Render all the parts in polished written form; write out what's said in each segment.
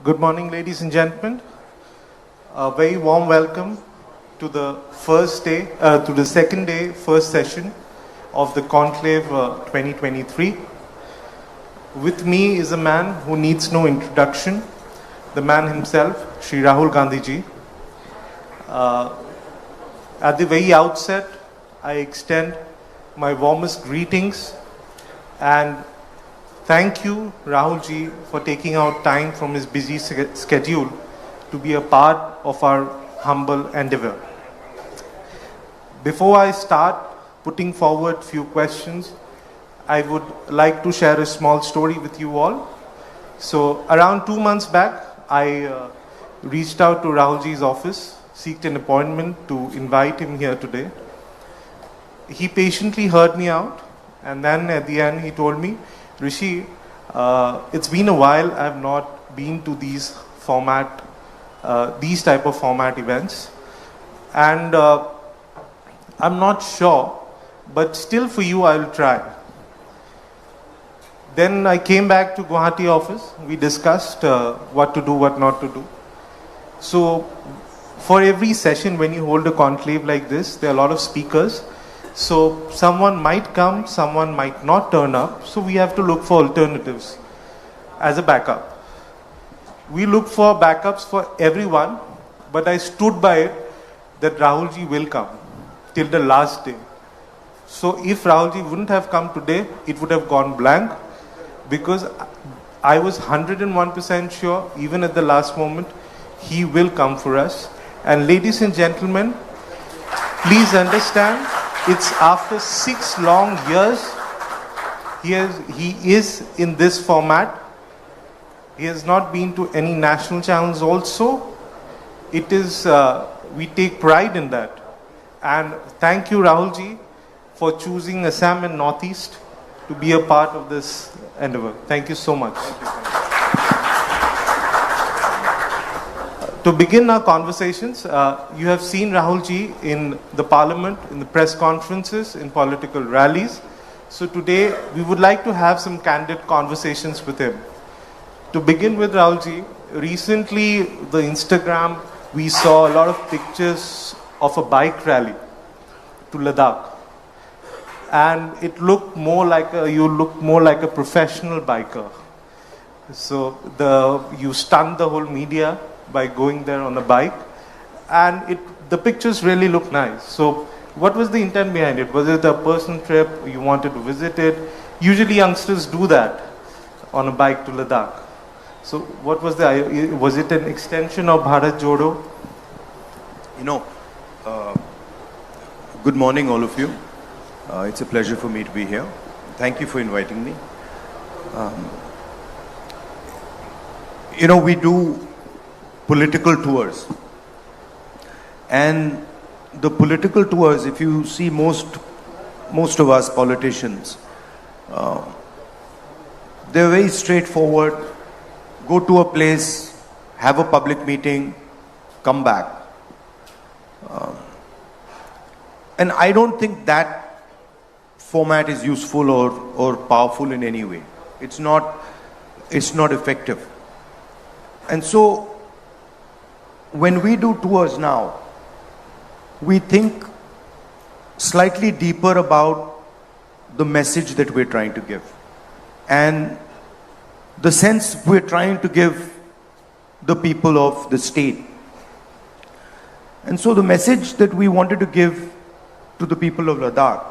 Good morning, ladies and gentlemen. A very warm welcome to the second day, first session of the Conclave 2023. With me is a man who needs no introduction, the man himself, Shri Rahul Gandhi ji. At the very outset, I extend my warmest greetings and thank you, Rahul ji, for taking out time from his busy schedule to be a part of our humble endeavor. Before I start putting forward few questions, I would like to share a small story with you all. So around 2 months back, I reached out to Rahul ji's office, seeked an appointment to invite him here today. He patiently heard me out, and then at the end he told me, Rishi, it's been a while. I have not been to these type of format events, and I'm not sure, but still for you I will try. Then I came back to Guwahati office. We discussed what to do, what not to do. So for every session, when you hold a conclave like this, there are a lot of speakers. So someone might come, someone might not turn up. So we have to look for alternatives as a backup. We look for backups for everyone, but I stood by it that Rahul ji will come till the last day. So if Rahul ji wouldn't have come today, it would have gone blank, because I was 101% sure, even at the last moment, he will come for us. And ladies and gentlemen, please understand, it's after 6 long years, he is in this format. He has not been to any national channels also. It is, we take pride in that. And thank you, Rahul ji, for choosing Assam and Northeast to be a part of this endeavor. Thank you so much. To begin our conversations, you have seen Rahul ji in the parliament, in the press conferences, in political rallies. So today, we would like to have some candid conversations with him. To begin with, Rahul ji, recently the Instagram, we saw a lot of pictures of a bike rally to Ladakh. And it looked more like you look more like a professional biker. So you stunned the whole media by going there on a bike, and the pictures really look nice. So what was the intent behind it? Was it a personal trip? You wanted to visit it? Usually youngsters do that on a bike to Ladakh. So what was was it an extension of Bharat Jodo? Good morning all of you. It's a pleasure for me to be here. Thank you for inviting me. We do political tours, and the political tours, if you see most of us politicians, they're very straightforward. Go to a place, have a public meeting, come back. And I don't think that format is useful or powerful in any way. It's not effective. And so when we do tours now, we think slightly deeper about the message that we're trying to give and the sense we're trying to give the people of the state. And so the message that we wanted to give to the people of Ladakh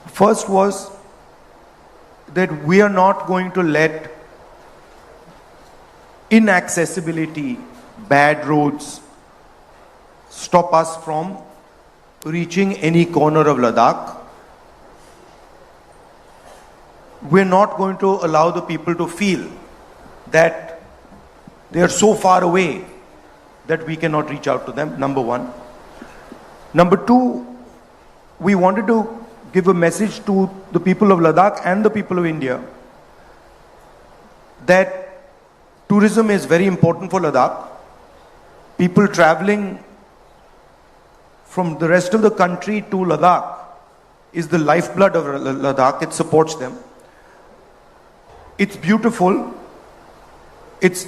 first was that we are not going to let inaccessibility, bad roads stop us from reaching any corner of Ladakh. We're not going to allow the people to feel that they are so far away that we cannot reach out to them, number one. Number two, we wanted to give a message to the people of Ladakh and the people of India that tourism is very important for Ladakh. People traveling from the rest of the country to Ladakh is the lifeblood of Ladakh. It supports them. It's beautiful. It's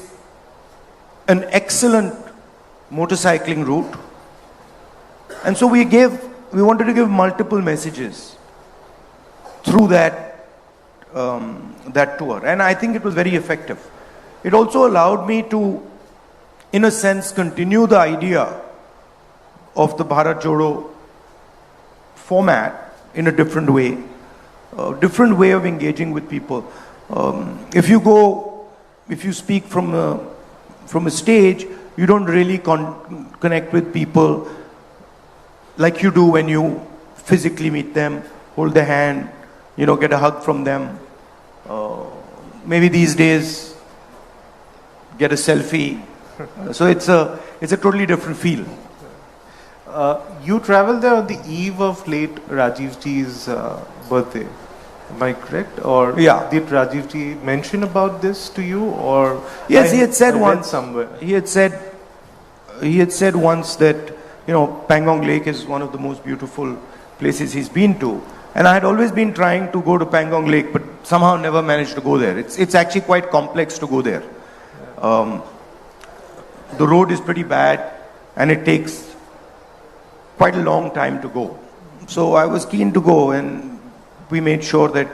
an excellent motorcycling route. And so we wanted to give multiple messages through that tour. And I think it was very effective. It also allowed me to, in a sense, continue the idea of the Bharat Jodo format in a different way of engaging with people. If you speak from a stage, you don't really connect with people like you do when you physically meet them, hold their hand, get a hug from them. Maybe these days, get a selfie. So it's a totally different feel. You traveled there on the eve of late Rajiv Ji's birthday. Am I correct? Or yeah. Did Rajiv Ji mention about this to you? Or yes, he had said once somewhere. He had said once that Pangong Lake is one of the most beautiful places he's been to. And I had always been trying to go to Pangong Lake, but somehow never managed to go there. It's actually quite complex to go there. The road is pretty bad, and it takes quite a long time to go. So I was keen to go, and we made sure that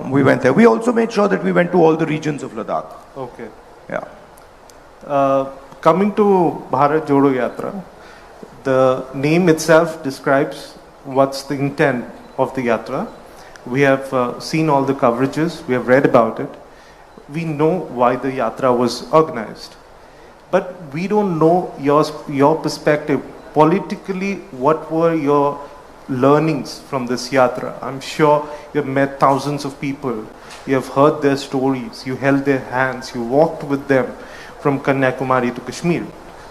we went there. We also made sure that we went to all the regions of Ladakh. Okay. Yeah. Coming to Bharat Jodo Yatra, the name itself describes what's the intent of the Yatra. We have seen all the coverages, we have read about it. We know why the Yatra was organized. But we don't know your perspective. Politically, what were your learnings from this Yatra? I'm sure you have met thousands of people. You have heard their stories. You held their hands. You walked with them from Kanyakumari to Kashmir.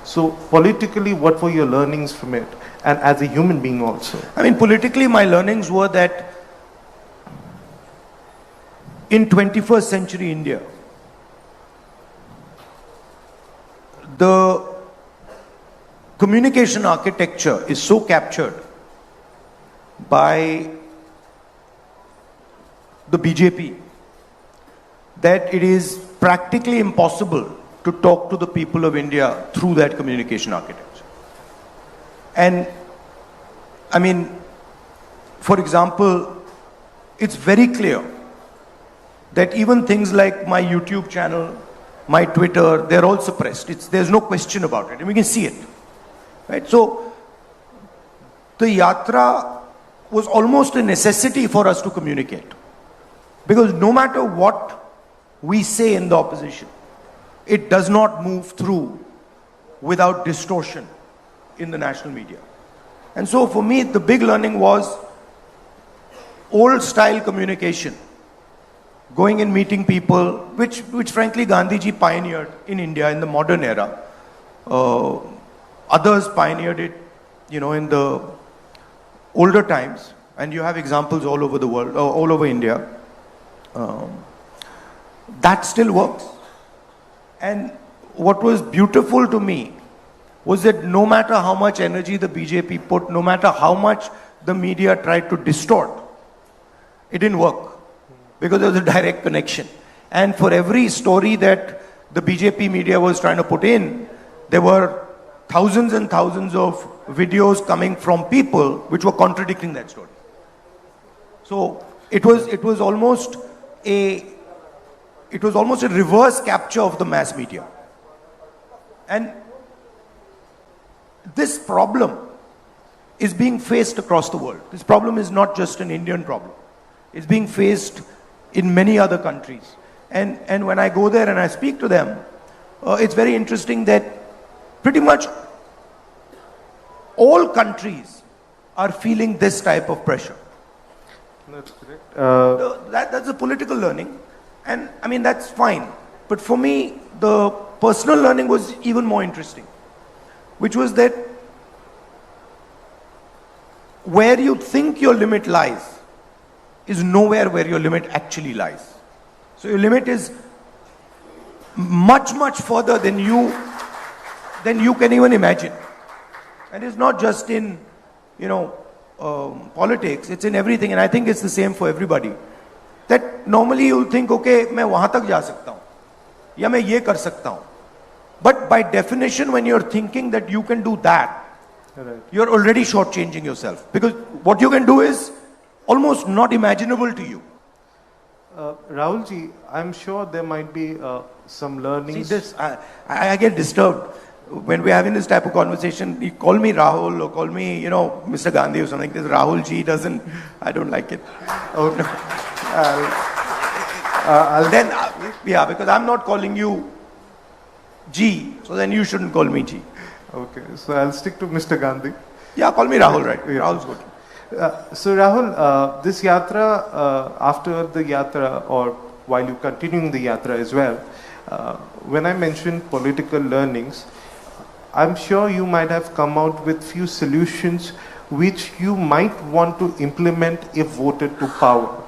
So politically, what were your learnings from it? And as a human being also? I mean, politically, my learnings were that in 21st century India, the communication architecture is so captured by the BJP that it is practically impossible to talk to the people of India through that communication architecture. And I mean, for example, it's very clear that even things like my YouTube channel, my Twitter, they're all suppressed. There's no question about it, and we can see it. Right? So the Yatra was almost a necessity for us to communicate. Because no matter what we say in the opposition, it does not move through without distortion in the national media. And so for me, the big learning was old style communication. Going and meeting people, which frankly Gandhiji pioneered in India in the modern era. Others pioneered it, in the older times. And you have examples all over the world, all over India. That still works. And what was beautiful to me was that no matter how much energy the BJP put, no matter how much the media tried to distort, it didn't work. Because there was a direct connection. And for every story that the BJP media was trying to put in, there were thousands and thousands of videos coming from people which were contradicting that story. So it was almost a reverse capture of the mass media. And this problem is being faced across the world. This problem is not just an Indian problem. It's being faced in many other countries. And when I go there and I speak to them, it's very interesting that pretty much all countries are feeling this type of pressure. That's correct. That's a political learning. And I mean, that's fine. But for me, the personal learning was even more interesting, which was that where you think your limit lies is nowhere where your limit actually lies. So your limit is much, much further than you can even imagine. And it's not just in, politics, it's in everything. And I think it's the same for everybody. That normally you'll think, okay, मैं वहाँ तक जा सकता हूँ, या मैं ये कर सकता हूँ. But by definition, when you're thinking that you can do that, Right. you're already shortchanging yourself. Because what you can do is almost not imaginable to you. Rahul ji, I'm sure there might be some See learnings. this, I get disturbed when we're having this type of conversation. You call me Rahul or call me, Mr. Gandhi or something. This Rahul ji doesn't, I don't like it. Okay. Then, because I'm not calling you G, so then you shouldn't call me G. Okay, so I'll stick to Mr. Gandhi. Yeah, call me Rahul, right? Yeah. Rahul's good. So Rahul, this yatra, after the yatra or while you continuing the yatra as well, when I mentioned political learnings, I'm sure you might have come out with few solutions which you might want to implement if voted to power.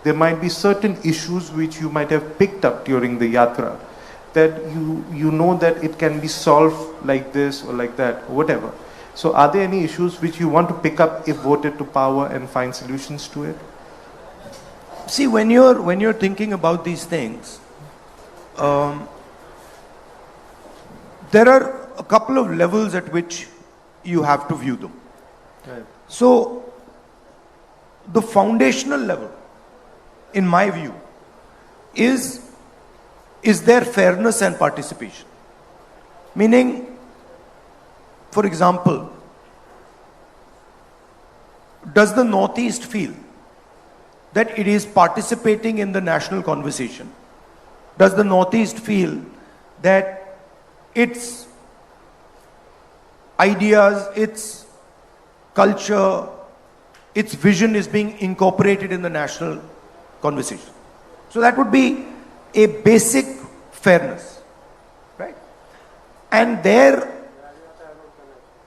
There might be certain issues which you might have picked up during the yatra that you know that it can be solved like this or like that, whatever. So are there any issues which you want to pick up if voted to power and find solutions to it? See, when you're thinking about these things, there are a couple of levels at which you have to view them. Right. So, the foundational level, in my view, is there fairness and participation? Meaning, for example, does the Northeast feel that it is participating in the national conversation? Does the Northeast feel that its ideas, its culture, its vision is being incorporated in the national conversation? So that would be a basic fairness, right? And there,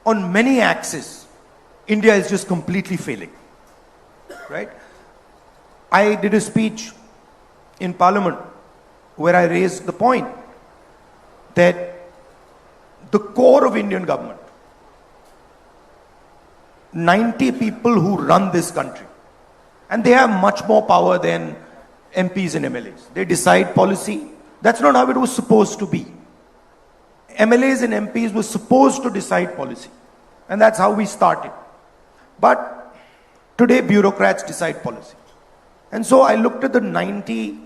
on many axes, India is just completely failing, right? I did a speech in Parliament where I raised the point that the core of Indian government, 90 people who run this country, and they have much more power than MPs and MLAs. They decide policy. That's not how it was supposed to be. MLAs and MPs were supposed to decide policy. And that's how we started. But today bureaucrats decide policy. And so I looked at the 90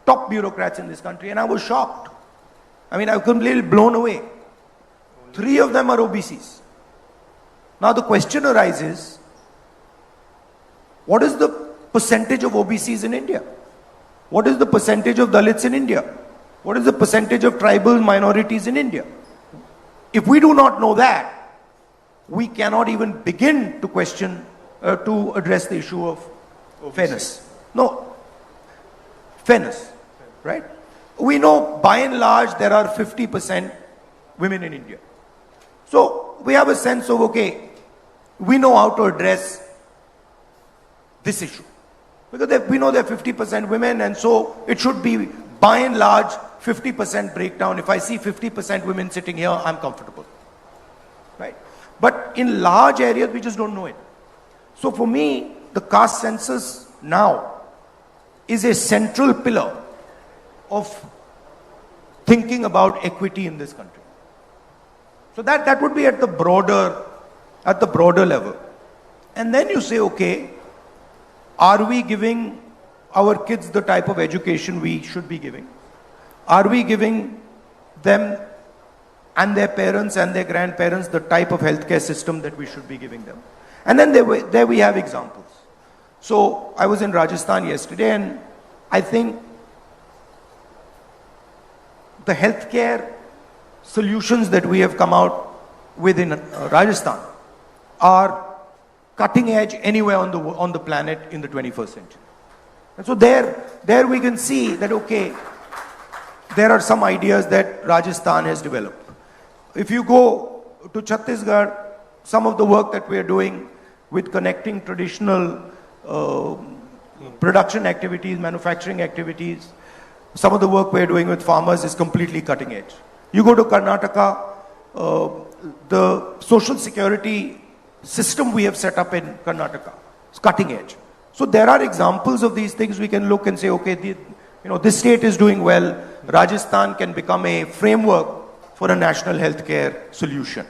top bureaucrats in this country and I was shocked. I mean, I was completely blown away. 3 of them are OBCs. Now the question arises, what is the percentage of OBCs in India? What is the percentage of Dalits in India? What is the percentage of tribal minorities in India? If we do not know that, we cannot even begin to question, to address the issue of fairness. No, fairness, right? We know by and large there are 50% women in India. So we have a sense of, okay, we know how to address this issue. Because we know there are 50% women, and so it should be by and large 50% breakdown. If I see 50% women sitting here, I'm comfortable. Right? But in large areas, we just don't know it. So for me, the caste census now is a central pillar of thinking about equity in this country. So that would be at the broader level. And then you say, okay, are we giving our kids the type of education we should be giving? Are we giving them and their parents and their grandparents the type of healthcare system that we should be giving them? And then there we have examples. So I was in Rajasthan yesterday, and I think the healthcare solutions that we have come out with in Rajasthan are cutting edge anywhere on the planet in the 21st century. And so there we can see that, okay, there are some ideas that Rajasthan has developed. If you go to Chhattisgarh, some of the work that we are doing with connecting traditional production activities, manufacturing activities, some of the work we're doing with farmers is completely cutting edge. You go to Karnataka, the social security system we have set up in Karnataka is cutting edge. So there are examples of these things we can look and say, okay, this state is doing well. Rajasthan can become a framework for a national healthcare solution.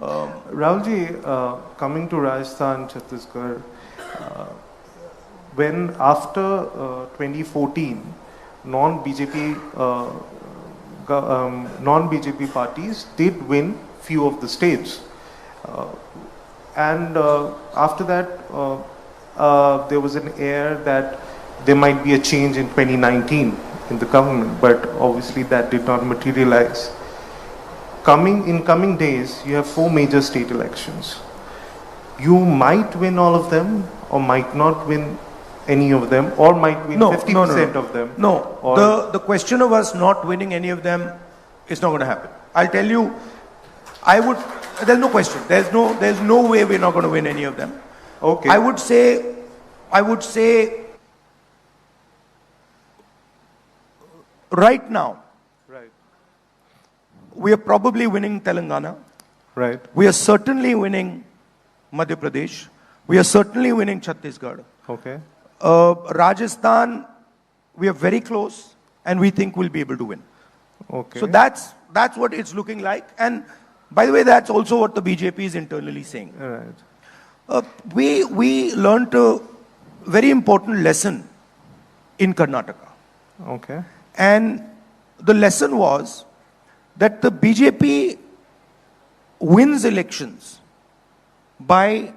Rahulji, coming to Rajasthan, Chhattisgarh, when after 2014, non-BJP non-BJP parties did win few of the states, and after that there was an air that there might be a change in 2019 in the government, but obviously that did not materialize. In coming days, you have 4 major state elections. You might win all of them, or might not win any of them, or might win 50% of them. No, the question of us not winning any of them is not going to happen. I'll tell you, there's no question. There's no way we're not going to win any of them. Okay. I would say, right now, Right. we are probably winning Telangana. Right. We are certainly winning Madhya Pradesh. We are certainly winning Chhattisgarh. Okay. Rajasthan, we are very close, and we think we'll be able to win. Okay. So that's what it's looking like. And by the way, that's also what the BJP is internally saying. Right. We learned a very important lesson in Karnataka. Okay. And the lesson was that the BJP wins elections by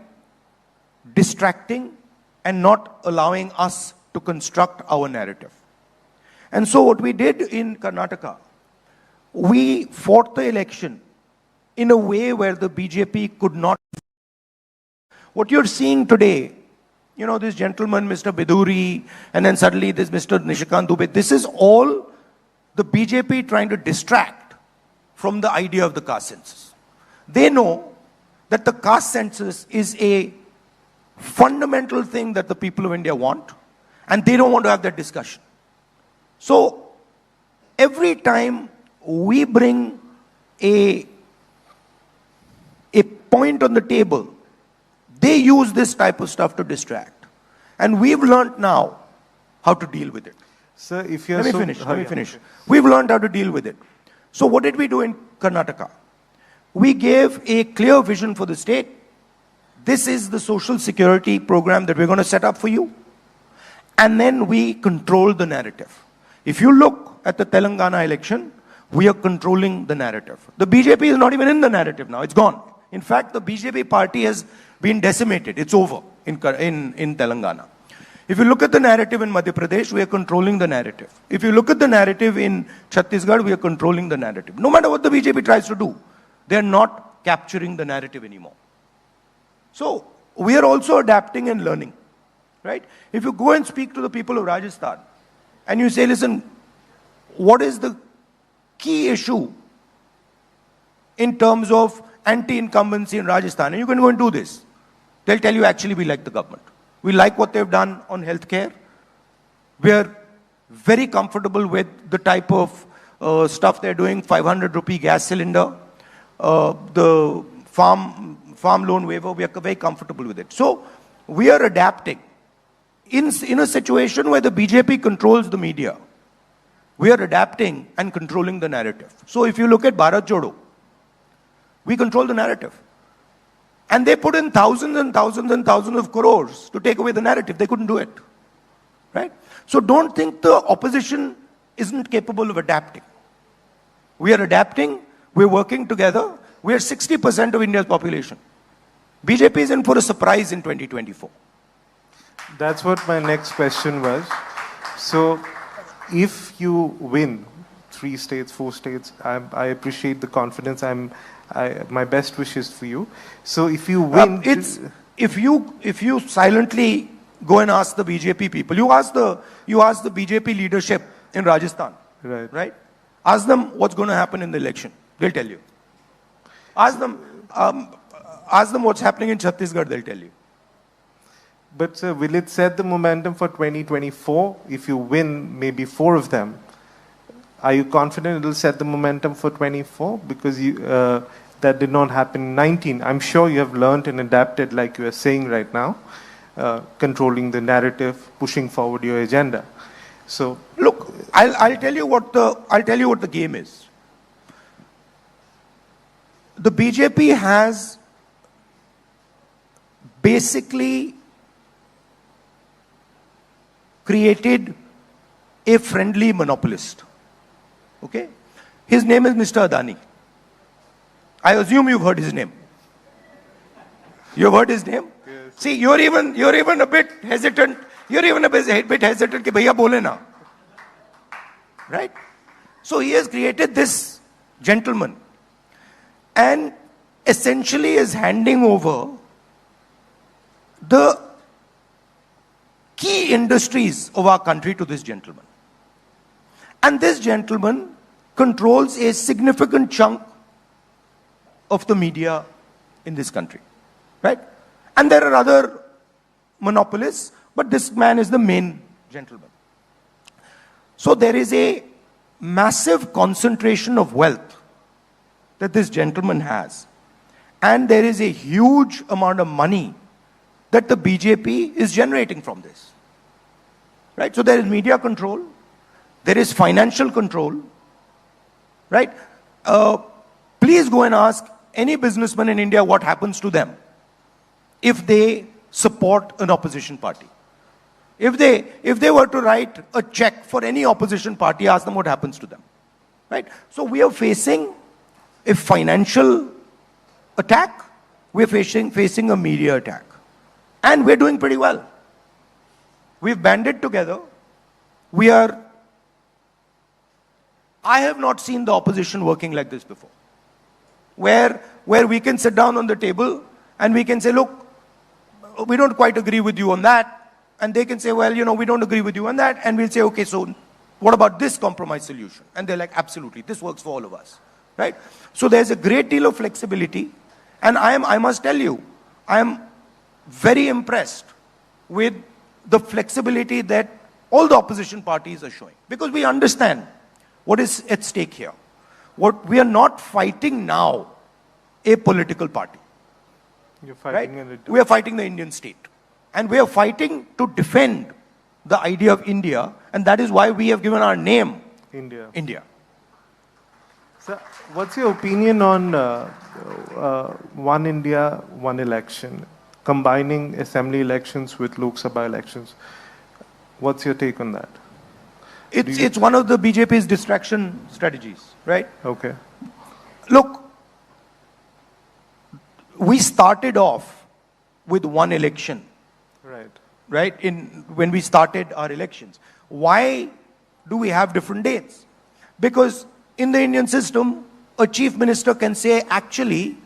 distracting and not allowing us to construct our narrative. And so what we did in Karnataka, we fought the election in a way where the BJP could not. What you're seeing today, you know, this gentleman, Mr. Biduri, and then suddenly this Mr. Nishikant Dubey, this is all the BJP trying to distract from the idea of the caste census. They know that the caste census is a fundamental thing that the people of India want, and they don't want to have that discussion. So every time we bring a point on the table, they use this type of stuff to distract. And we've learned now how to deal with it. Sir, if you're Let me finish. We've learned how to deal with it. So what did we do in Karnataka? We gave a clear vision for the state. This is the social security program that we're going to set up for you. And then we control the narrative. If you look at the Telangana election, we are controlling the narrative. The BJP is not even in the narrative now. It's gone. In fact, the BJP party has been decimated. It's over in Telangana. If you look at the narrative in Madhya Pradesh, we are controlling the narrative. If you look at the narrative in Chhattisgarh, we are controlling the narrative. No matter what the BJP tries to do, they are not capturing the narrative anymore. So we are also adapting and learning, right? If you go and speak to the people of Rajasthan and you say, listen, what is the key issue in terms of anti-incumbency in Rajasthan? And you can go and do this. They'll tell you, actually, we like the government. We like what they've done on healthcare. We're very comfortable with the type of stuff they're doing, 500 rupee gas cylinder, the farm loan waiver, we are very comfortable with it. So we are adapting. In a situation where the BJP controls the media, we are adapting and controlling the narrative. So if you look at Bharat Jodo, we control the narrative. And they put in thousands and thousands and thousands of crores to take away the narrative. They couldn't do it. Right? So don't think the opposition isn't capable of adapting. We are adapting. We're working together. We are 60% of India's population. BJP is in for a surprise in 2024. That's what my next question was. So, if you win 3 states, 4 states, I appreciate the confidence. My best wishes for you. So, if you win, if you silently go and ask the BJP people, you ask the BJP leadership in Rajasthan, right? Ask them what's going to happen in the election. They'll tell you. Ask them what's happening in Chhattisgarh. They'll tell you. But sir, will it set the momentum for 2024? If you win maybe 4 of them, are you confident it will set the momentum for 24? Because that did not happen in 19. I'm sure you have learned and adapted, like you are saying right now, controlling the narrative, pushing forward your agenda. So look, I'll tell you what the game is. the BJP has basically created a friendly monopolist. Okay? His name is Mr. Adani. I assume you've heard his name. You've heard his name? Yes. See, you're even a bit hesitant. You're even a bit hesitant कि भैया बोले ना. Right? So he has created this gentleman and essentially is handing over the key industries of our country to this gentleman. And this gentleman controls a significant chunk of the media in this country. Right? And there are other monopolists, but this man is the main gentleman. So there is a massive concentration of wealth that this gentleman has. And there is a huge amount of money that the BJP is generating from this. Right? So there is media control, there is financial control, right? Please go and ask any businessman in India what happens to them if they support an opposition party. If they were to write a check for any opposition party, ask them what happens to them. Right? So we are facing a financial attack, we're facing a media attack. And we're doing pretty well. We've banded together. I have not seen the opposition working like this before. Where we can sit down on the table and we can say, look, we don't quite agree with you on that. And they can say, well, we don't agree with you on that. And we'll say, okay, so what about this compromise solution? And they're like, absolutely, this works for all of us. Right? So there's a great deal of flexibility. And I must tell you, I am very impressed with the flexibility that all the opposition parties are showing. Because we understand what is at stake here. We are not fighting now a political party. You're fighting right? We are fighting the Indian state. And we are fighting to defend the idea of India. And that is why we have given our name, India. Sir, what's your opinion on one India, one election? Combining assembly elections with Lok Sabha elections. What's your take on that? It's one of the BJP's distraction strategies, right? Okay. Look, we started off with one election. Right? When we started our elections. Why do we have different dates? Because in the Indian system, a chief minister can say, actually,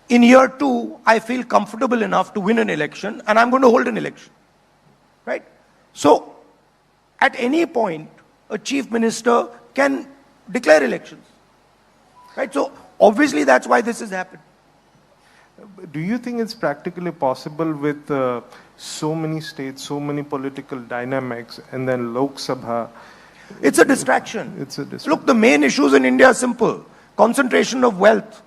in year 2, I feel comfortable enough to win an election and I'm going to hold an election. Right? So, at any point, a chief minister can declare elections. Right? So, obviously that's why this has happened. Do you think it's practically possible with so many states, so many political dynamics, and then Lok Sabha? It's a distraction. Look, the main issues in India are simple. Concentration of wealth.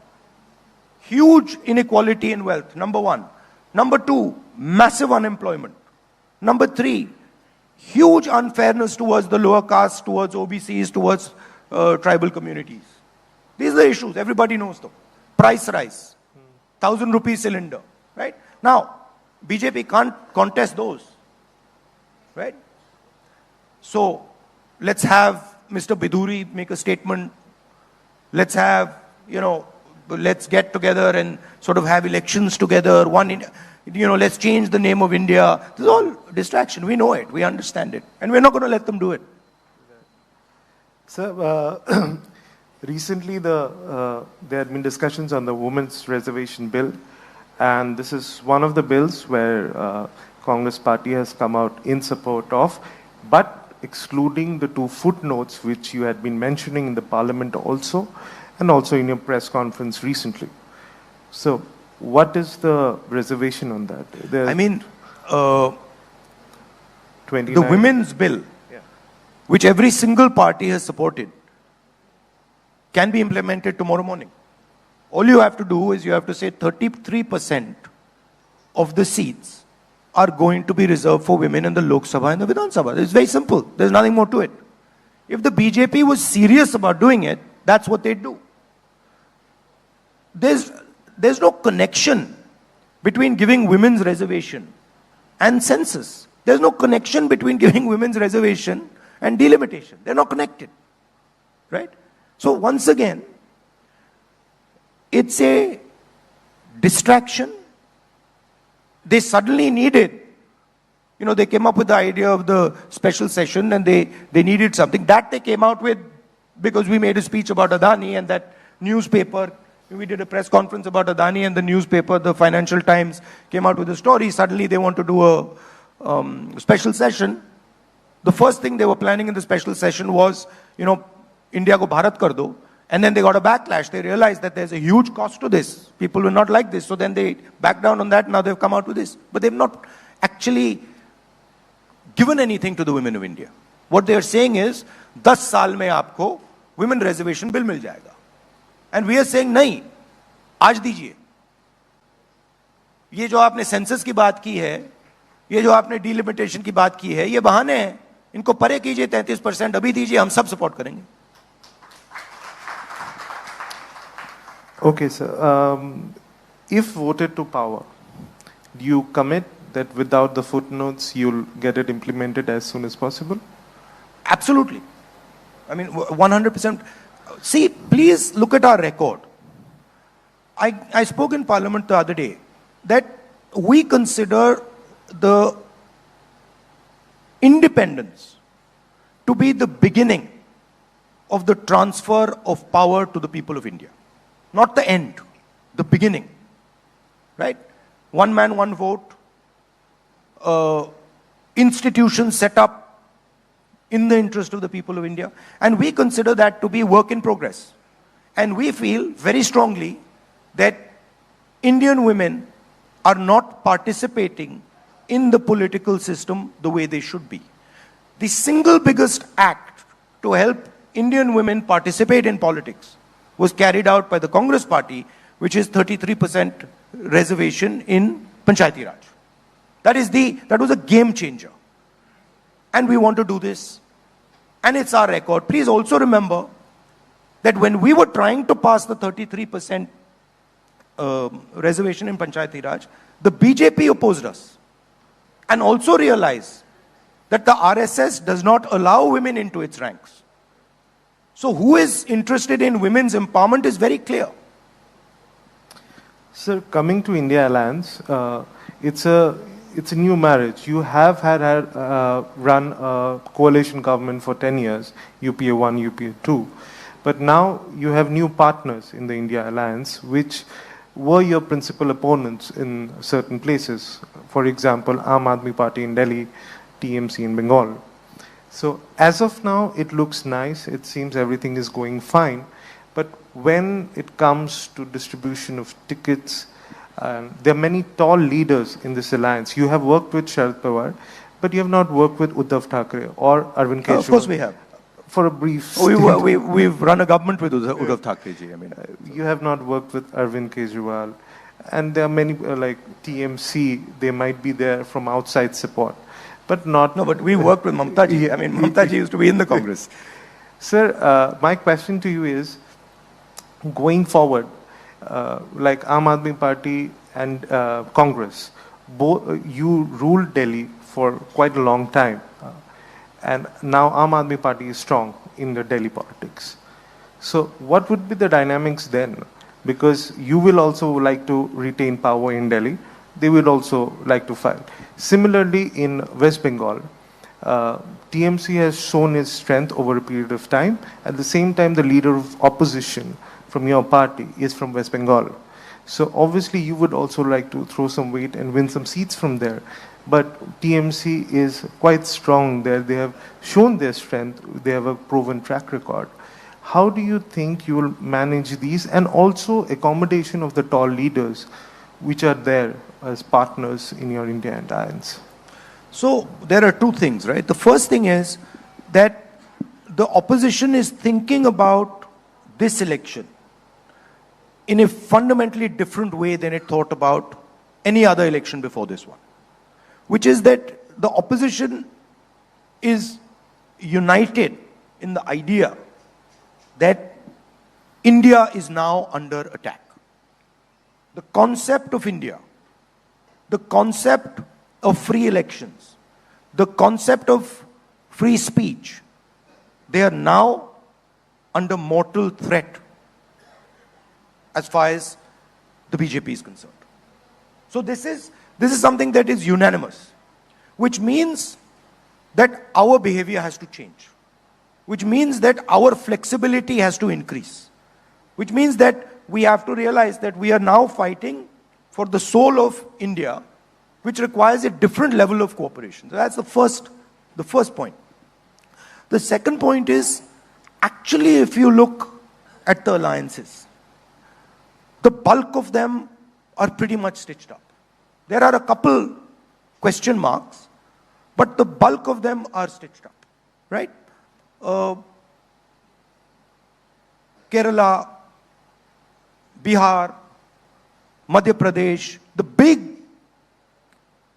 Huge inequality in wealth, number 1. Number 2, massive unemployment. Number 3, huge unfairness towards the lower caste, towards OBCs, towards tribal communities. These are the issues. Everybody knows them. Price rise. 1,000 rupees cylinder. Right? Now, BJP can't contest those. Right? So, let's have Mr. Biduri make a statement. Let's have, let's get together and sort of have elections together. Let's change the name of India. This is all distraction. We know it. We understand it. And we're not going to let them do it. Sir, recently there had been discussions on the Women's Reservation Bill. And this is one of the bills where Congress party has come out in support of, but excluding the 2 footnotes which you had been mentioning in the parliament also, and also in your press conference recently. So, what is the reservation on that? The women's bill, which every single party has supported, can be implemented tomorrow morning. All you have to do is you have to say 33% of the seats are going to be reserved for women in the Lok Sabha and the Vidhan Sabha. It's very simple. There's nothing more to it. If the BJP was serious about doing it, that's what they'd do. there's no connection between giving women's reservation and census. There's no connection between giving women's reservation and delimitation. They're not connected, right? So once again, it's a distraction. They suddenly needed, they came up with the idea of the special session and they needed something. That they came out with because we made a speech about Adani and that newspaper, we did a press conference about Adani and the newspaper, the Financial Times, came out with a story. Suddenly they want to do a special session. The first thing they were planning in the special session was, India ko Bharat kar do. And then they got a backlash. They realized that there's a huge cost to this. People will not like this. So then they backed down on that. Now they've come out with this. But they've not actually given anything to the women of India. What they are saying is, 10 साल में आपको women reservation bill मिल जाएगा. And we are saying, नहीं, आज दीजिए. ये जो आपने सेंसस की बात की है, ये जो आपने डिलिमिटेशन की बात की है, ये बहाने हैं. इनको परे कीजिए 33%, अभी दीजिए, हम सब सपोर्ट करेंगे. Okay, sir. If voted to power, do you commit that without the footnotes, you'll get it implemented as soon as possible? Absolutely. I mean, 100%. See, please look at our record. I spoke in Parliament the other day that we consider the independence to be the beginning of the transfer of power to the people of India. Not the end, the beginning. Right? One man, one vote. Institutions set up in the interest of the people of India. And we consider that to be work in progress. And we feel very strongly that Indian women are not participating in the political system the way they should be. The single biggest act to help Indian women participate in politics was carried out by the Congress party, which is 33% reservation in Panchayati Raj. That was a game changer. And we want to do this. And it's our record. Please also remember that when we were trying to pass the 33% reservation in Panchayati Raj, the BJP opposed us. And also realize that the RSS does not allow women into its ranks. So who is interested in women's empowerment is very clear. Sir, coming to India Alliance, it's a new marriage. You have run a coalition government for 10 years, UPA 1, UPA 2. But now you have new partners in the India Alliance, which were your principal opponents in certain places. For example, Aam Aadmi Party in Delhi, TMC in Bengal. So as of now, it looks nice. It seems everything is going fine. But when it comes to distribution of tickets, there are many tall leaders in this alliance. You have worked with Sharad Pawar, but you have not worked with Uddhav Thackeray or Arvind Kejriwal. Of course we have. For a brief we've run a government with Uddhav Thackeray ji. I mean, you have not worked with Arvind Kejriwal. And there are many, like TMC, they might be there from outside support. But not... No, but we worked with Mamta ji. I mean, Mamta ji used to be in the Congress. Sir, my question to you is, going forward, like Aam Aadmi Party and Congress, you ruled Delhi for quite a long time. And now Aam Aadmi Party is strong in the Delhi politics. So what would be the dynamics then? Because you will also like to retain power in Delhi. They will also like to fight. Similarly, in West Bengal, TMC has shown its strength over a period of time. At the same time, the leader of opposition from your party is from West Bengal. So obviously, you would also like to throw some weight and win some seats from there. But TMC is quite strong there. They have shown their strength. They have a proven track record. How do you think you will manage these, and also accommodation of the tall leaders which are there as partners in your India Alliance? So there are two things, right? The first thing is that the opposition is thinking about this election in a fundamentally different way than it thought about any other election before this one, which is that the opposition is united in the idea that India is now under attack. the concept of India, the concept of free elections, the concept of free speech, they are now under mortal threat as far as the BJP is concerned. So this is something that is unanimous, which means that our behavior has to change, which means that our flexibility has to increase, which means that we have to realize that we are now fighting for the soul of India, which requires a different level of cooperation. So that's the first point. The second point is, actually, if you look at the alliances, the bulk of them are pretty much stitched up. There are a couple question marks, but the bulk of them are stitched up, right? Kerala, Bihar, Madhya Pradesh, the big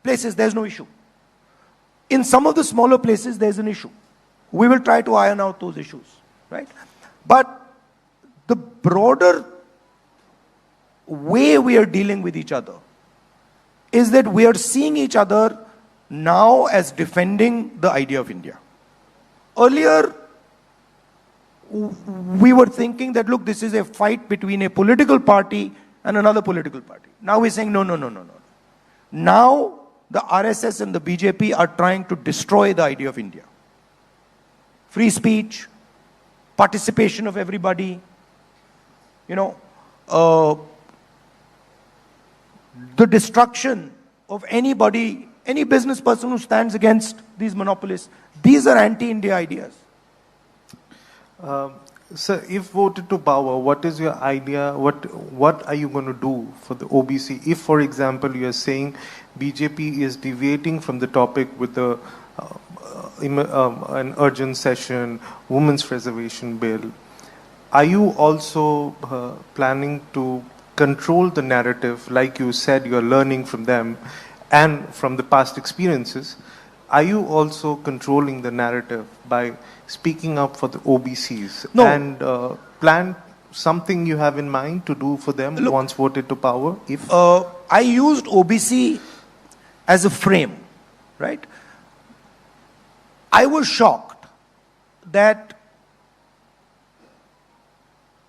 places, there's no issue. In some of the smaller places, there's an issue. We will try to iron out those issues, right? But the broader way we are dealing with each other is that we are seeing each other now as defending the idea of India. Earlier, we were thinking that, look, this is a fight between a political party and another political party. Now we're saying, no. Now, the RSS and the BJP are trying to destroy the idea of India. Free speech, participation of everybody, the destruction of anybody, any business person who stands against these monopolists. These are anti-India ideas. Sir, if voted to power, what is your idea? What are you going to do for the OBC? If, for example, you are saying BJP is deviating from the topic with the an urgent session, women's reservation bill, are you also planning to control the narrative? Like you said, you're learning from them and from the past experiences. Are you also controlling the narrative by speaking up for the OBCs? No. And plan something you have in mind to do for them? Look, once voted to power? If I used OBC as a frame, right? I was shocked that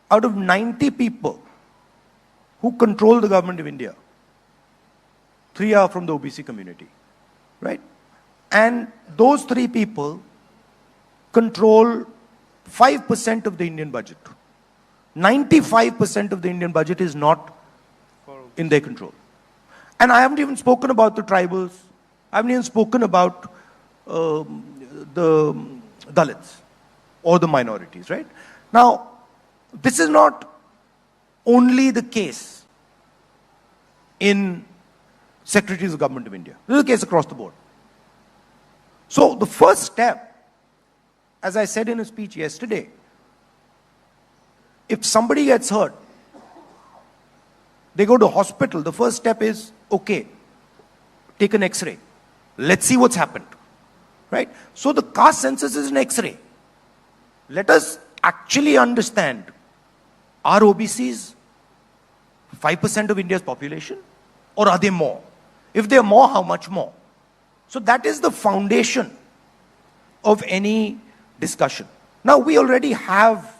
out of 90 people who control the government of India, 3 are from the OBC community, right? And those 3 people control 5% of the Indian budget. 95% of the Indian budget is not in their control. And I haven't even spoken about the tribals. I haven't even spoken about the Dalits or the minorities, right? Now, this is not only the case in secretaries of government of India. This is the case across the board. So the first step, as I said in a speech yesterday, if somebody gets hurt, they go to hospital, the first step is, okay, take an X-ray. Let's see what's happened, right? So the caste census is an X-ray. Let us actually understand, are OBCs 5% of India's population, or are they more? If they're more, how much more? So that is the foundation of any discussion. Now, we already have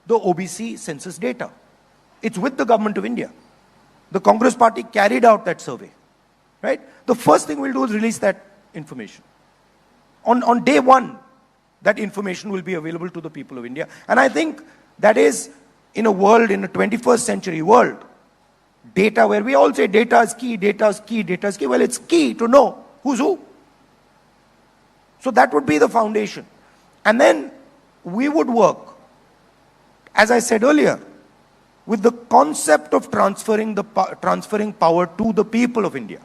the OBC census data. It's with the government of India. The Congress party carried out that survey, right? The first thing we'll do is release that information. On day one, that information will be available to the people of India. And I think that is, in a world, in a 21st century world, data where we all say data is key, data is key, data is key. Well, it's key to know who's who. So that would be the foundation. And then we would work, as I said earlier, with the concept of transferring power to the people of India.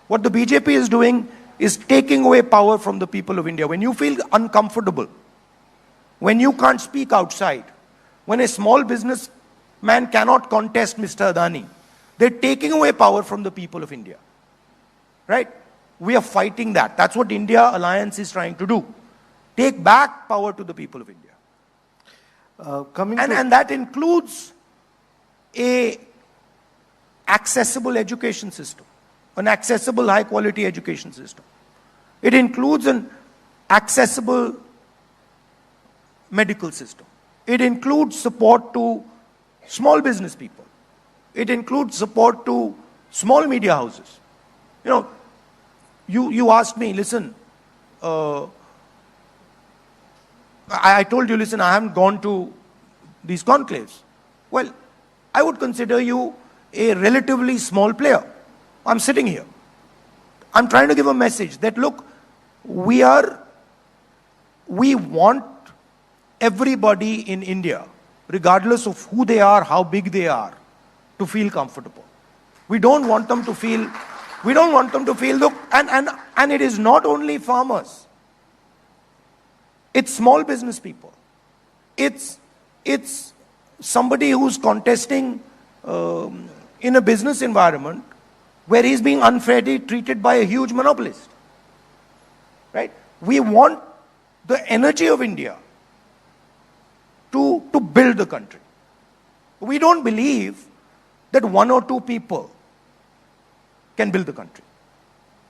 What the BJP is doing is taking away power from the people of India. When you feel uncomfortable, when you can't speak outside, when a small businessman cannot contest Mr. Adani, they're taking away power from the people of India, right? We are fighting that. That's what India Alliance is trying to do. Take back power to the people of India. And that includes a accessible education system, an accessible high quality education system. It includes an accessible medical system. It includes support to small business people. It includes support to small media houses. You know, you asked me, listen, I told you, listen, I haven't gone to these conclaves. Well, I would consider you a relatively small player. I'm sitting here. I'm trying to give a message that, look, we want everybody in India, regardless of who they are, how big they are, to feel comfortable. We don't want them to feel, look, and it is not only farmers. It's small business people. It's somebody who's contesting in a business environment where he's being unfairly treated by a huge monopolist. Right? We want the energy of India to build the country. We don't believe that one or two people can build the country.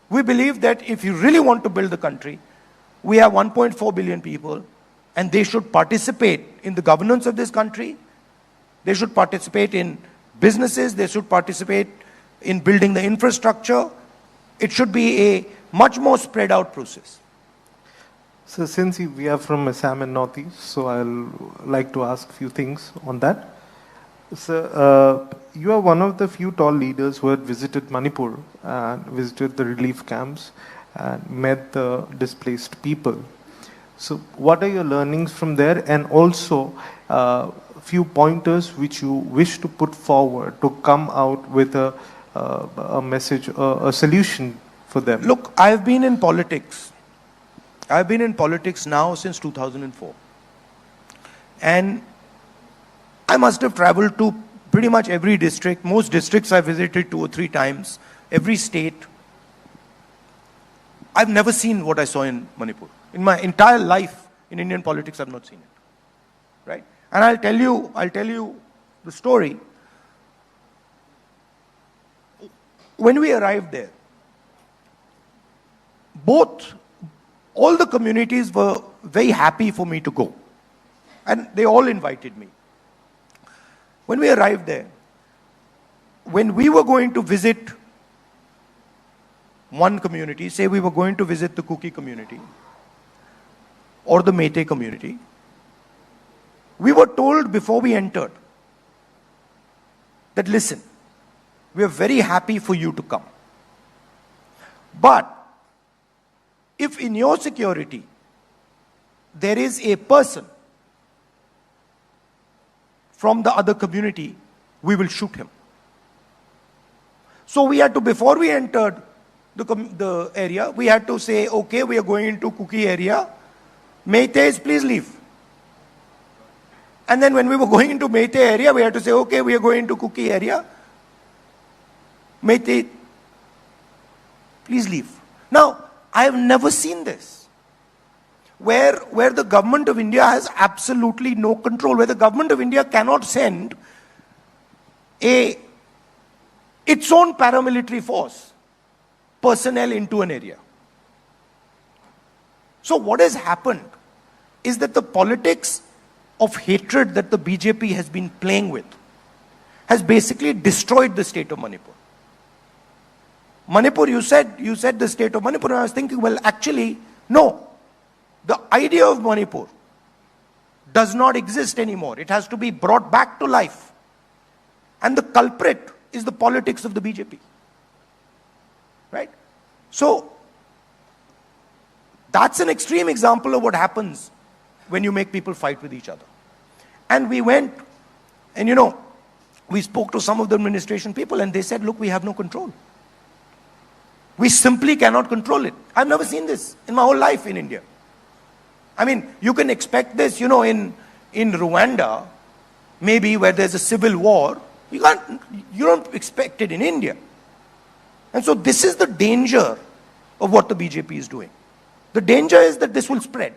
We believe that if you really want to build the country, we have 1.4 billion people, and they should participate in the governance of this country. They should participate in businesses. They should participate in building the infrastructure. It should be a much more spread out process. So since we are from Assam and Northeast, so I'll like to ask a few things on that. So you are one of the few tall leaders who had visited Manipur and visited the relief camps and met the displaced people. So what are your learnings from there, and also few pointers which you wish to put forward to come out with a message, a solution for them? Look, I've been in politics. I've been in politics now since 2004. And I must have traveled to pretty much every district. Most districts I visited 2 or 3 times. Every state. I've never seen what I saw in Manipur. In my entire life in Indian politics, I've not seen it. Right? And I'll tell you the story. When we arrived there, all the communities were very happy for me to go. And they all invited me. When we arrived there, when we were going to visit one community, say we were going to visit the Kuki community or the Meitei community, we were told before we entered that, listen, we are very happy for you to come. But if in your security there is a person from the other community, we will shoot him. So we had to, before we entered the area, we had to say, okay, we are going into Kuki area. Meiteis, please leave. And then when we were going into Meitei area, we had to say, okay, we are going into Kuki area. Meitei, please leave. Now, I have never seen this. Where the government of India has absolutely no control, where the government of India cannot send its own paramilitary force, personnel into an area. So what has happened is that the politics of hatred that the BJP has been playing with has basically destroyed the state of Manipur. Manipur, you said the state of Manipur, and I was thinking, well, actually, no. The idea of Manipur does not exist anymore. It has to be brought back to life. And the culprit is the politics of the BJP. Right? So, that's an extreme example of what happens when you make people fight with each other. And we went, and we spoke to some of the administration people, and they said, look, we have no control. We simply cannot control it. I've never seen this in my whole life in India. I mean, you can expect this, in Rwanda, maybe where there's a civil war. You don't expect it in India. And so this is the danger of what the BJP is doing. The danger is that this will spread.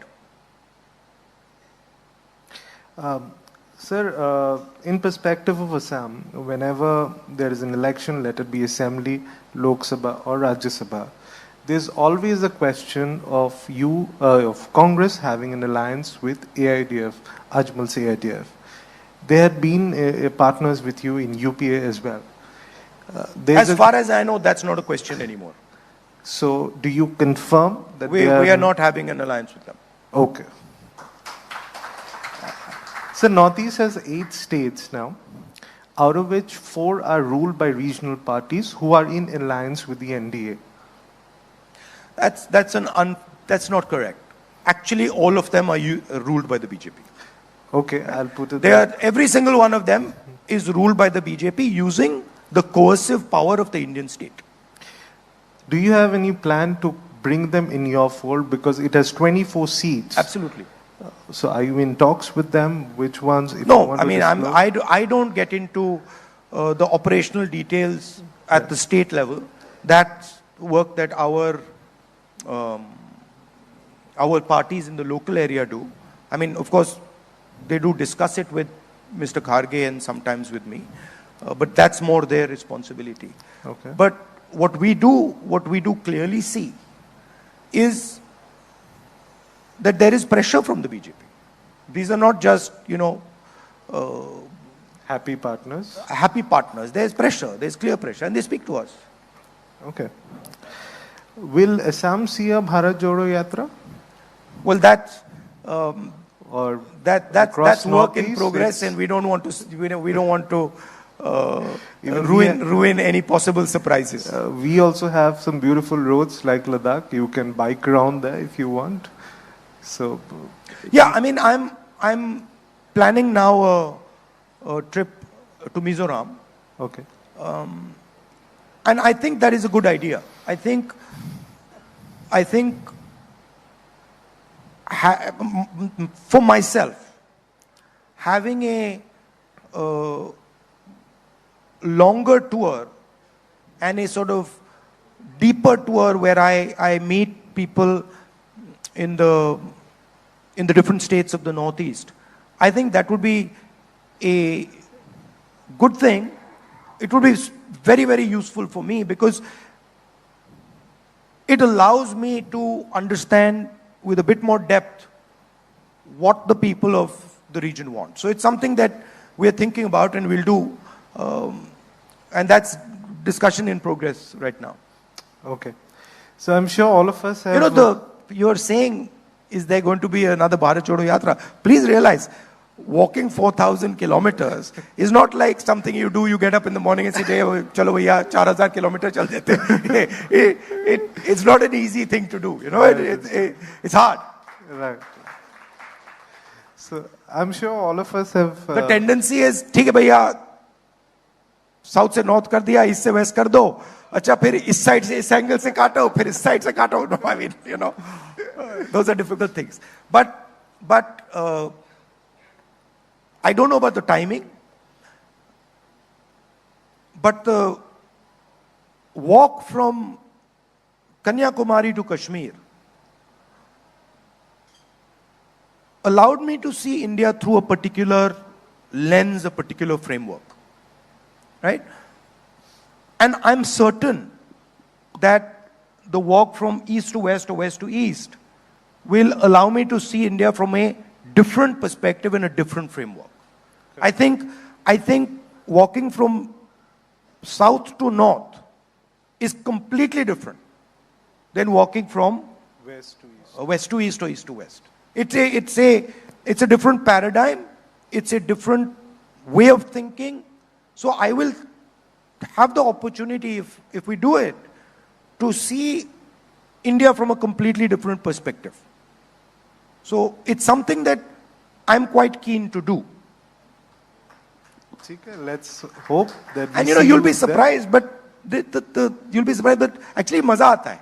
Sir, in perspective of Assam, whenever there is an election, let it be Assembly, Lok Sabha or Rajya Sabha, there's always a question of Congress having an alliance with AIDF, Ajmal's AIDF. They had been partners with you in UPA as well. As far as I know, that's not a question anymore. So, do you confirm that we are not having an alliance with them? Okay. So, Northeast has 8 states now, out of which 4 are ruled by regional parties who are in alliance with the NDA. That's not correct. Actually, all of them are ruled by the BJP. Okay, I'll put it there. Every single one of them is ruled by the BJP using the coercive power of the Indian state. Do you have any plan to bring them in your fold, because it has 24 seats? Absolutely. So are you in talks with them? Which ones? No, I mean, I don't get into the operational details at the state level. That's work that our parties in the local area do. I mean, of course, they do discuss it with Mr. Kharge and sometimes with me, but that's more their responsibility. Okay. But what we do clearly see is that there is pressure from the BJP. These are not just, happy partners. Happy partners. There's pressure. There's clear pressure, and they speak to us. Okay. Will Assam see a Bharat Jodo Yatra? Well, that's across work in Northeast, progress, and we don't want to ruin any possible surprises. We also have some beautiful roads like Ladakh. You can bike around there if you want. So, yeah, I mean, I'm planning now a trip to Mizoram. Okay. And I think that is a good idea. I think for myself, having a longer tour and a sort of deeper tour where I meet people in the different states of the Northeast, I think that would be a good thing. It would be very, very useful for me, because it allows me to understand with a bit more depth what the people of the region want. So it's something that we are thinking about and we'll do. And that's discussion in progress right now. Okay. So I'm sure all of us have... You're saying, is there going to be another Bharat Jodo Yatra? Please realize, walking 4,000 kilometers is not like something you do. You get up in the morning and say, chalo bhaiya, 4,000 kilometers chal dete. It's not an easy thing to do. It's hard. Right. So I'm sure all of us have... The tendency is, ठीक है भैया, south से north कर दिया, east से waste कर दो, अच्छा फिर इस साइड से इस एंगल से काटो, फिर इस साइड से काटो. No, I mean, those are difficult things. But I don't know about the timing, but the walk from Kanyakumari to Kashmir allowed me to see India through a particular lens, a particular framework. Right? And I'm certain that the walk from east to west or west to east will allow me to see India from a different perspective and a different framework. Okay. I think walking from south to north is completely different than walking from west to east, west to east or east to west. It's a different paradigm. It's a different way of thinking. So I will have the opportunity, if we do it, to see India from a completely different perspective. So it's something that I'm quite keen to do. Let's hope that. And you'll be surprised, but you'll be surprised, but actually maza aata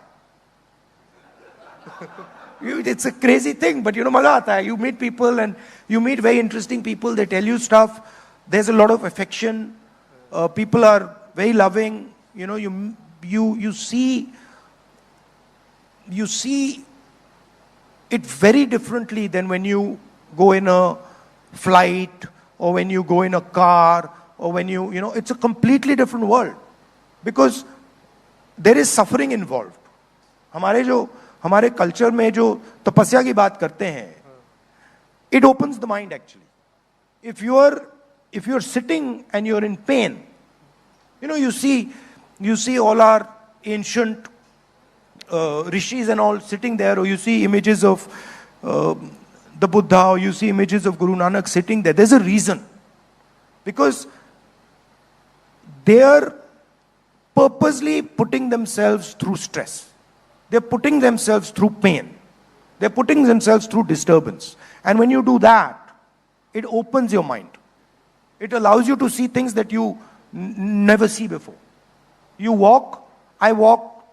hai. It's a crazy thing, but maza aata hai. You meet people and you meet very interesting people. They tell you stuff. There's a lot of affection. People are very loving. You see it very differently than when you go in a flight or when you go in a car, or when you know, it's a completely different world. Because there is suffering involved. हमारे culture में जो तपस्या की बात करते हैं, it opens the mind actually. If you're sitting and you're in pain, you know, you see all our ancient rishis and all sitting there, or you see images of the Buddha, or you see images of Guru Nanak sitting there. There's a reason. Because they are purposely putting themselves through stress. They're putting themselves through pain. They're putting themselves through disturbance. And when you do that, it opens your mind. It allows you to see things that you never see before. You walk, I walk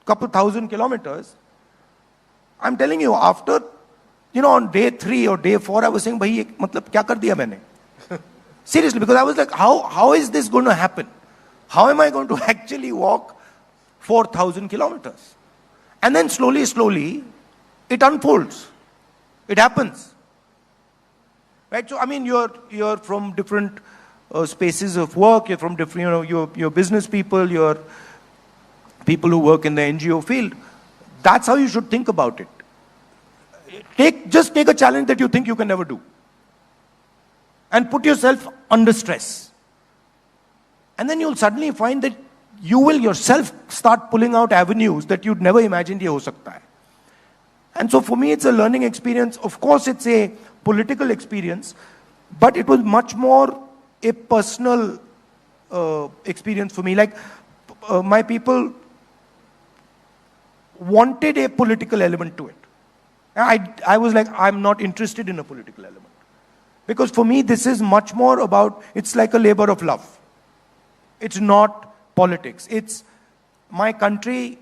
couple thousand kilometers. I'm telling you, after, you know, on day 3 or day 4, I was saying, bhai, matlab kya kar diya maine? Seriously, because I was like, how is this going to happen? How am I going to actually walk 4,000 kilometers? And then slowly, it unfolds. It happens. Right? So, I mean, you're from different spaces of work. You're from different, you know, you're business people. You're people who work in the NGO field. That's how you should think about it. Just take a challenge that you think you can never do. And put yourself under stress. And then you'll suddenly find that you will yourself start pulling out avenues that you'd never imagined ye ho sakta hai. And so for me, it's a learning experience. Of course, it's a political experience, but it was much more a personal experience for me. Like, my people wanted a political element to it. I was like, I'm not interested in a political element. Because for me, this is much more about, it's like a labor of love. It's not politics. It's, my country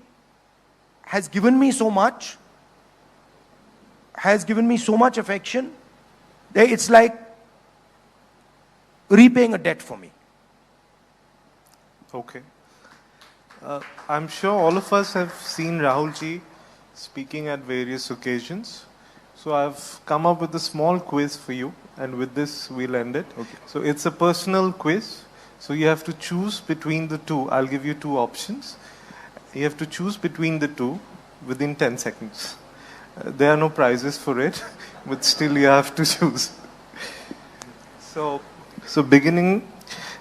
has given me so much, has given me so much affection, that it's like repaying a debt for me. Okay. I'm sure all of us have seen Rahul ji speaking at various occasions. So I've come up with a small quiz for you, and with this we'll end it. Okay. So it's a personal quiz. So you have to choose between the two. I'll give you 2 options. You have to choose between the two within 10 seconds. There are no prizes for it, but still you have to choose. So beginning.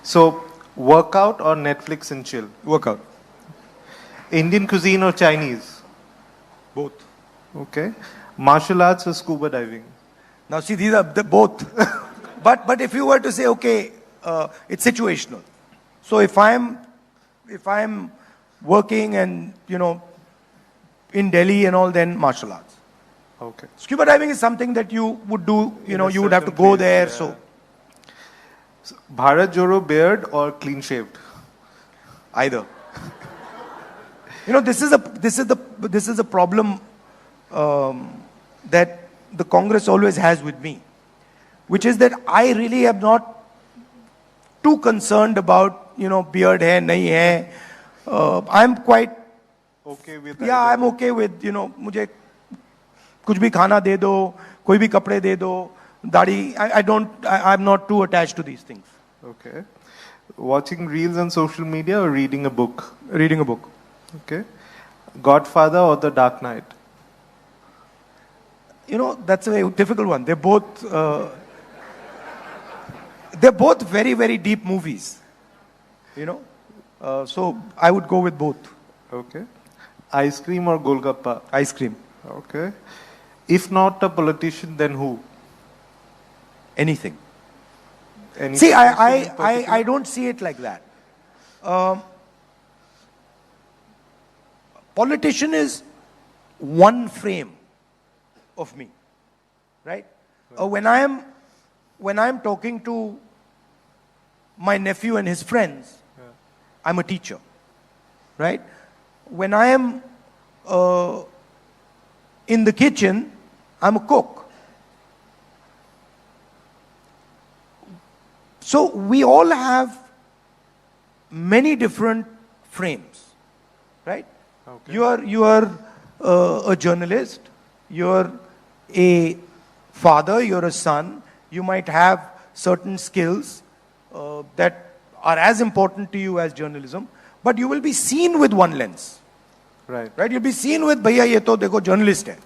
So workout or Netflix and chill? Workout. Indian cuisine or Chinese? Both. Okay. Martial arts or scuba diving? Now see, these are both. but if you were to say, okay, it's situational. So if I'm working and, you know, in Delhi and all, then martial arts. Okay. Scuba diving is something that you would do, you know, you would have to go place, there. Yeah. So Bharat Joro beard or clean shaved? either. You know, this is a problem that the Congress always has with me, which is that I really am not too concerned about, you know, beard hai, nahi hai. I'm quite Okay with yeah, either. I'm okay with, you know, मुझे कुछ भी खाना दे दो, कोई भी कपड़े दे दो, दाढ़ी. I'm not too attached to these things. Okay. Watching reels on social media or reading a book? Reading a book. Okay. Godfather or The Dark Knight? You know, that's a very difficult one. They're both very, very deep movies. You know, so I would go with both. Okay. Ice cream or Golgappa? Ice cream. Okay. If not a politician, then who? Anything. Any See, politician in particular? I don't see it like that. Politician is one frame of me, right? When I am talking to my nephew and his friends, I'm a teacher, right? When I am in the kitchen, I'm a cook. So we all have many different frames, right? Okay. You are a journalist, you're a father, you're a son, you might have certain skills that are as important to you as journalism, but you will be seen with one lens. Right. Right? You'll be seen with, bhaiya ye to dekho journalist hai.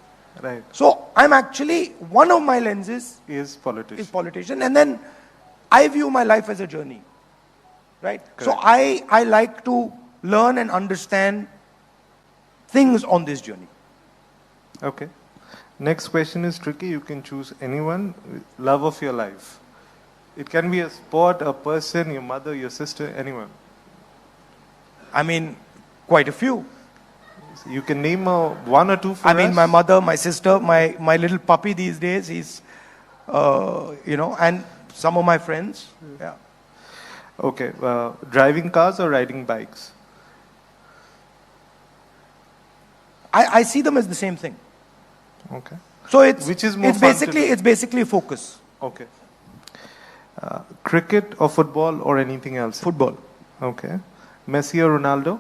Right. So I'm actually, one of my lenses Is politician. is politician, and then I view my life as a journey. Right? Correct. So I like to learn and understand things on this journey. Okay. Next question is tricky. You can choose anyone. Love of your life. It can be a sport, a person, your mother, your sister, anyone. I mean, quite a few. You can name one or two for I mean, us. my mother, my sister, my little puppy these days, he's, and some of my friends. Yeah. Okay. Driving cars or riding bikes? I see them as the same thing. Okay. So it's, Which is more it's fun to basically, do? it's basically focus. Okay. Cricket or football or anything else? Football. Okay. Messi or Ronaldo?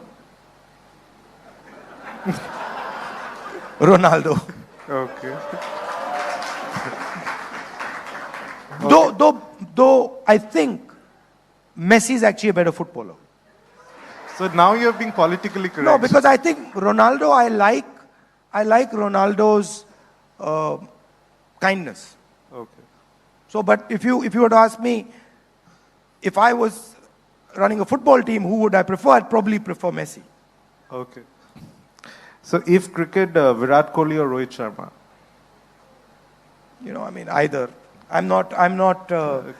Ronaldo. Okay. Though I think Messi is actually a better footballer. So now you're being politically correct. No, because I think Ronaldo, I like Ronaldo's kindness. Okay. So, but if you were to ask me, if I was running a football team, who would I prefer? I'd probably prefer Messi. Okay. So if cricket, Virat Kohli or Rohit Sharma? You know, I mean, either. I'm not a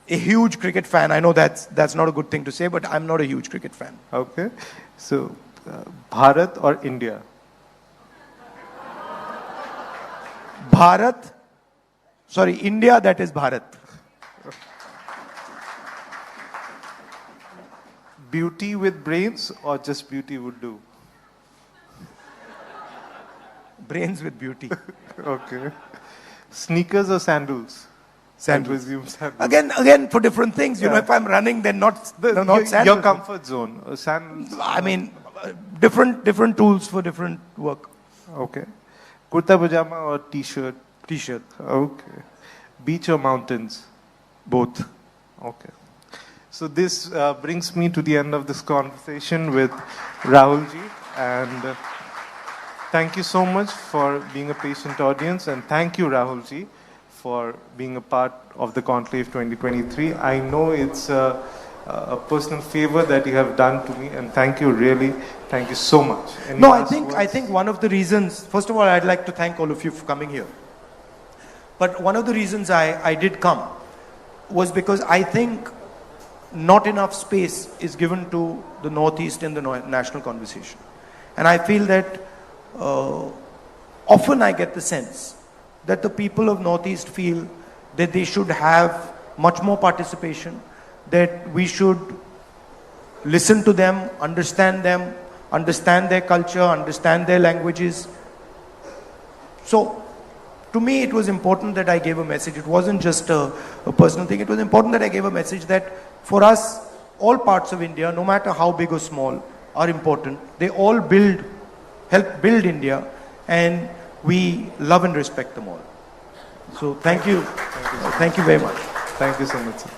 huge cricket fan. I know that's not a good thing to say, but I'm not a huge cricket fan. Okay. So Bharat or India? India, that is Bharat. Beauty with brains or just beauty would do? Brains with beauty. Okay. Sneakers or sandals? Sandals. I presume sandals. Again, for different things. You know, Yeah. if I'm running, then not Your sandals. comfort zone. Sandals. I mean, different tools for different work. Okay. Kurta pajama or t-shirt? T-shirt. Okay. Beach or mountains? Both. Okay. So this brings me to the end of this conversation with Rahul ji, and thank you so much for being a patient audience, and thank you Rahul ji for being a part of the Conclave 2023. I know it's a personal favor that you have done to me, and thank you, really. Thank you so much. Any No, I last think words? one of the reasons, first of all, I'd like to thank all of you for coming here. But one of the reasons I did come was because I think not enough space is given to the Northeast in the national conversation. And I feel that often I get the sense that the people of Northeast feel that they should have much more participation, that we should listen to them, understand their culture, understand their languages. So, to me, it was important that I gave a message. It wasn't just a personal thing. It was important that I gave a message that for us, all parts of India, no matter how big or small, are important. They all help build India, and we love and respect them all. So thank you. Thank you very much. Thank you so much, sir.